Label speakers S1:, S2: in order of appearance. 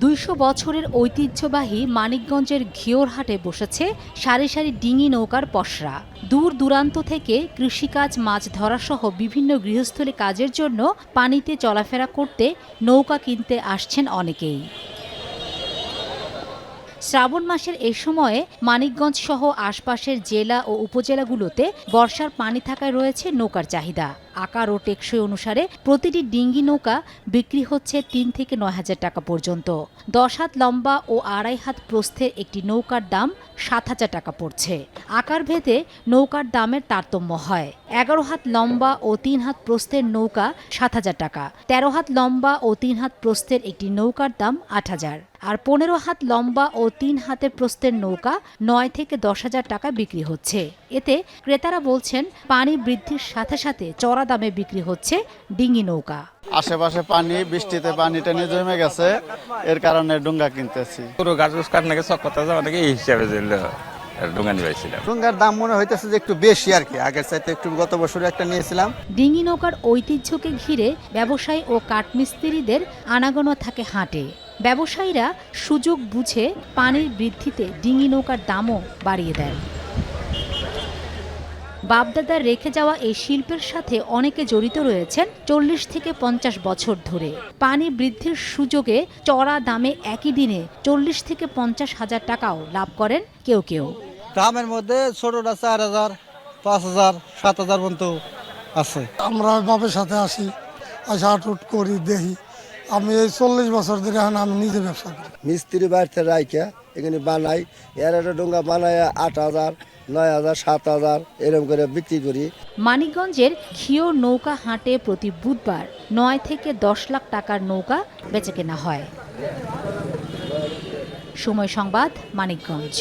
S1: ২০০ বছরের ঐতিহ্যবাহী মানিকগঞ্জের ঘিওরহাটে বসেছে সারি সারি ডিঙি নৌকার পসরা। দূর দূরান্ত থেকে কৃষিকাজ, মাছ ধরাসহ বিভিন্ন গৃহস্থলী কাজের জন্য পানিতে চলাফেরা করতে নৌকা কিনতে আসছেন অনেকেই। শ্রাবণ মাসের এই সময়ে মানিকগঞ্জ সহ আশপাশের জেলা ও উপজেলাগুলোতে বর্ষার পানি থাকায় রয়েছে নৌকার চাহিদা। আকার ও টেকসই অনুসারে প্রতিটি ডিঙ্গি নৌকা বিক্রি হচ্ছে ৩ থেকে ৯ হাজার টাকা পর্যন্ত। ১০ হাত লম্বা ও ২.৫ হাত প্রস্থের একটি নৌকার দাম ৭ হাজার টাকা পড়ছে। আকার ভেদে নৌকার দামের তারতম্য হয়। ১১ হাত লম্বা ও ৩ হাত প্রস্থের নৌকা ৭ হাজার টাকা, ১৩ হাত লম্বা ও ৩ হাত প্রস্থের একটি নৌকার দাম ৮ হাজার, আর ১৫ হাত লম্বা ও ৩ হাতের প্রস্থের নৌকা ৯ থেকে ১০ হাজার টাকা বিক্রি হচ্ছে। এতে ক্রেতারা বলছেন, পানি বৃদ্ধির সাথে সাথে চড়া দামে বিক্রি হচ্ছে ডিঙি নৌকা।
S2: আশেপাশে পানি, বৃষ্টিতে পানিটা নিয়ে জমে গেছে, এর কারণে ডুঙ্গা কিনতেছি।
S3: পুরো গাছ কাটনাকে চকতা যাওয়া নাকি এই হিসাবে ডুঙ্গা নিয়েছিলাম।
S4: ডুঙ্গার দাম মনে হইতেছে যে একটু বেশি আর কি, আগের চাইতে একটু। গত বছর একটা নিয়েছিলাম।
S1: ডিঙি নৌকার ঐতিহ্যকে ঘিরে ব্যবসায়ী ও কাঠমিস্ত্রিদের আনাগোনা থাকে হাটে। ব্যবসায়ীরা সুযোগ বুঝে পানির বৃদ্ধিতে ডিঙি নৌকার দামও বাড়িয়ে দেন। বাপদাদার রেখে যাওয়া এই শিল্পের সাথে অনেকে জড়িত রয়েছেন ৪০ থেকে ৫০ বছর ধরে। পানি বৃদ্ধির সুযোগে চড়া দামে একই দিনে ৪০ থেকে ৫০ হাজার টাকাও লাভ করেন কেউ কেউ।
S4: দামের মধ্যে ছোটটা ৪,০০০, ৫,০০০, ৭,০০০ পর্যন্ত আছে।
S5: আমরা বাপের সাথে আসি, হাঁটুট করি, দেখি। আমি এই ৪০ বছর ধরে এখন আমি নিজে ব্যবসা করি।
S6: মিস্ত্রি বাড়িতে রাইখা এখানে বানাই, এর একটা ডোঙ্গা বানায় ৮,০০০, ৯,০০০, ৭,০০০ এরকম করে বিক্রি করি।
S1: মানিকগঞ্জের ঘিও নৌকা হাটে প্রতি বুধবার ৯ থেকে ১০ লাখ টাকার নৌকা বেচেকেনা হয়। সময় সংবাদ, মানিকগঞ্জ।